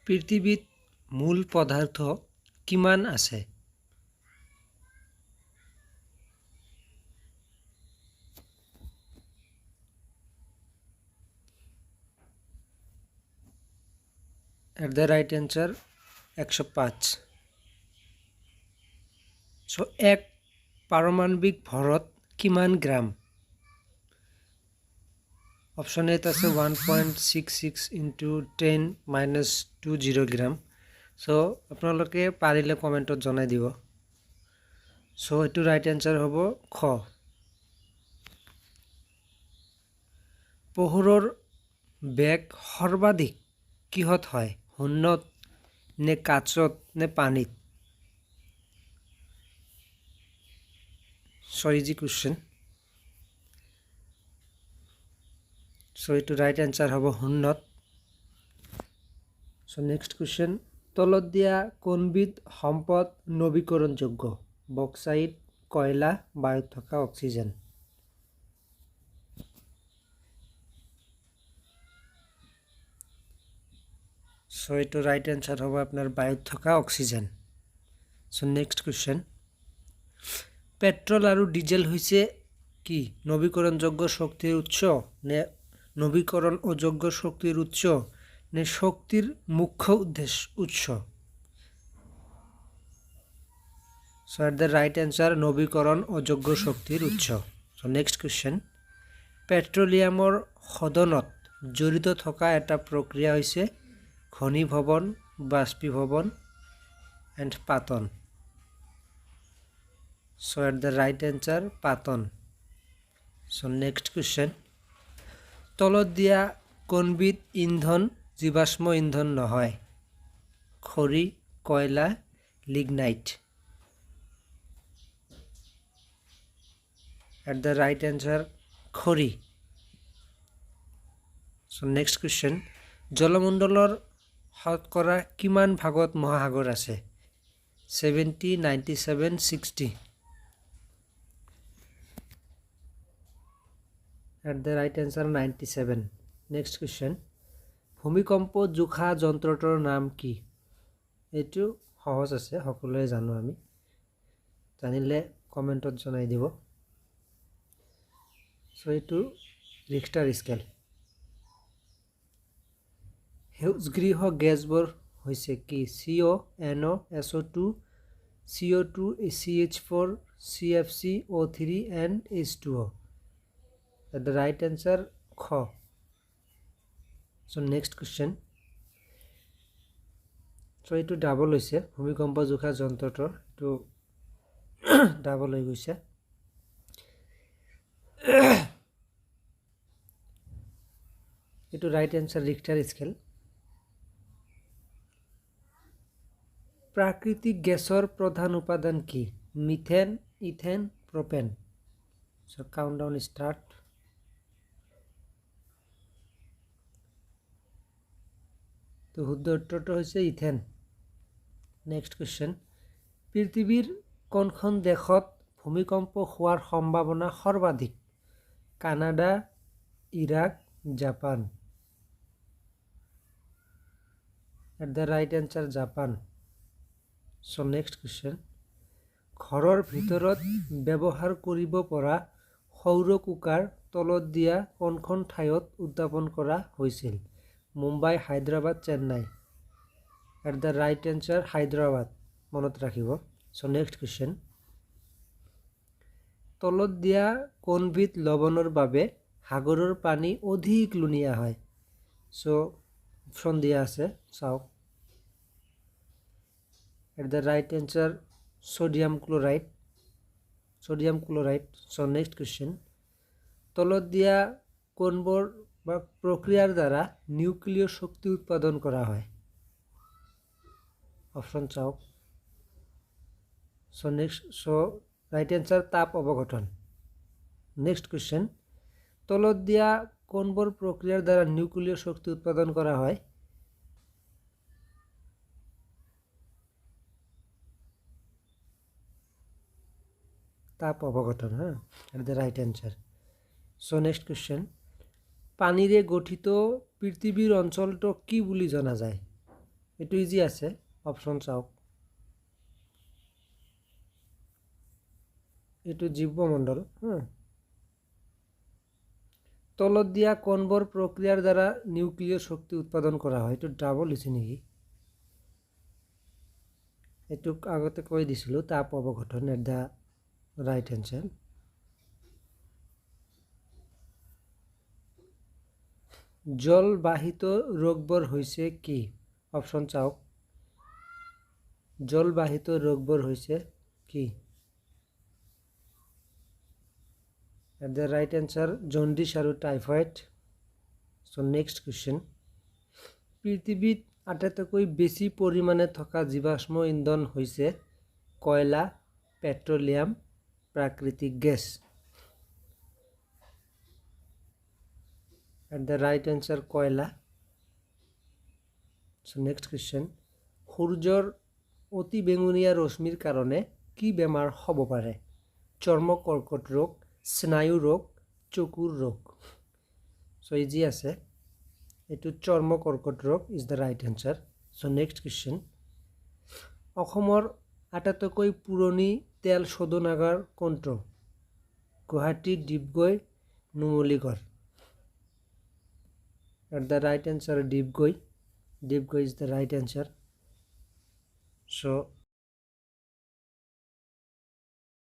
পৃথিৱীত মূল পদাৰ্থ কিমান আছে? At the right answer 105. So এক পাৰমাণৱিক ভৰত কিমান গ্ৰাম? অপশ্যন এত আছে 1.66 into 10 - 20 গ্ৰাম। সো আপোনালোকে পাৰিলে কমেন্টত জনাই দিব। সো এটো ৰাইট আনসাৰ হ'ব খ। পোহৰৰ বেগ সৰ্বাধিক কিহত হয়? শূন্যত নে কাচত নে পানীত? So easy question. So it right answer hobo hunnot. So next question. তলত দিয়া কোনবিধ সম্পদ নবীকৰণযোগ্য? বক্সাইট, কয়লা, বায়ুত থকা oxygen. So it right answer hobo আপনার বায়ুত থকা oxygen. So next question. Petrol আৰু ডিজেল হৈছে কি? নবীকৰণযোগ্য শক্তিৰ উৎস নে নবীকৰণ অযোগ্য শক্তিৰ উৎস নে শক্তিৰ মুখ্য উৎস? So at the right answer নবীকৰণ অযোগ্য শক্তিৰ উৎস। So next question. পেট্ৰলিয়ামৰ সদনত জড়িত থকা এটা প্ৰক্ৰিয়া হৈছে ঘনীভৱন, বাষ্পীভৱন and পাতন। So at the right answer পাতন। So next question. তলত দিয়া কোনবিধ ইন্ধন জীৱাশ্ম ইন্ধন নহয়? খৰি, কয়লা, lignite. At the right answer খৰি। So next question. জলমণ্ডলৰ শতকৰা কিমান ভাগত মহাসাগৰ আছে? 70, 97, 60? At the right answer 97. Next question. ভূমিকম্প জোখা যন্ত্ৰটোৰ নাম কি? এইটো সহজ আছে, সকলোৱে জানো আমি। জানিলে কমেন্টত জনাই দিব। So এইটো ৰিখটাৰ স্কেল। সেউজগৃহ গেছবোৰ হৈছে কি? CO, NO, SO2, CO2, CH4, CFC, O3 and H2O. At the right answer খ। So next question. So এইটো ডাবল হৈছে, ভূমিকম্প জোখা যন্ত্ৰটোৰ এইটো ডাবল হৈ গৈছে। এইটো ৰাইট আনসাৰ ৰিখটাৰ স্কেল। প্ৰাকৃতিক গেছৰ প্ৰধান উপাদান কি? মিথেন, ইথেন, প্ৰপেন। So countdown start. তো শুদ্ধ উত্তৰটো হৈছে ইথেন। Next question. পৃথিৱীৰ কোনখন দেশত ভূমিকম্প হোৱাৰ সম্ভাৱনা সৰ্বাধিক? Canada, Iraq, Japan? At the right answer Japan. So next question. ঘৰৰ ভিতৰত ব্যৱহাৰ কৰিব পৰা সৌৰ কুকাৰ তলত দিয়া কোনখন ঠাইত উৎপাদন কৰা হৈছিল? Mumbai, Hyderabad, Chennai? At the right answer Hyderabad, মনত ৰাখিব। So next question. তলত দিয়া কোনবিধ লৱণৰ বাবে সাগৰৰ পানী অধিক লুণীয়া হয়? So অপশ্যন দিয়া আছে, চাওক। At the right answer sodium chloride. Sodium chloride. So next question. তলত দিয়া কোনবোৰ বা প্ৰক্ৰিয়াৰ দ্বাৰা নিউক্লিয় শক্তি উৎপাদন কৰা হয়? অপশ্যন চাওক। So right answer তাপ অৱঘটন। Next question. তলত দিয়া কোনবোৰ প্ৰক্ৰিয়াৰ দ্বাৰা নিউক্লিয় শক্তি উৎপাদন কৰা হয়? তাপ অৱঘটন। At the right answer. So next question. পানীৰে গঠিত পৃথিৱীৰ অঞ্চলটো কি বুলি জনা যায়? এইটো ইজি আছে অপশন চাওক এইটো জীবমণ্ডল তলত দিয়া কোনবোৰ প্ৰক্ৰিয়াৰ দ্বাৰা নিউক্লিয় শক্তি উৎপাদন কৰা হয় এইটো ডাবল হৈছে নেকি এইটো আগতে কৈ দিছিলো তাপ অৱঘটন এট দা ৰাইট এনসাৰ জলবাহিত ৰোগবোৰ হৈছে কি অপশন চাওক জলবাহিত ৰোগবোৰ হৈছে কি at the right answer jaundice আৰু টাইফয়েড so next question পৃথিৱীত আটাইতকৈ বেছি পৰিমাণে থকা জীৱাশ্ম ইন্ধন হৈছে কয়লা পেট্ৰলিয়াম প্ৰাকৃতিক gas at the right answer কয়লা so next question সূৰ্যৰ অতি বেঙুনীয়া ৰশ্মিৰ কাৰণে কি বেমাৰ হ'ব পাৰে চৰ্ম কৰ্কট ৰোগ স্নায়ু ৰোগ চকুৰ ৰোগ so ইজি আছে এটো চৰ্ম কৰ্কট ৰোগ is the right answer so next question অসমৰ আটাইতকৈ পুৰণি তেল শোধনাগাৰ কোনটো Guwahati Digboi Numaligarh at the right answer Digboi is the right answer so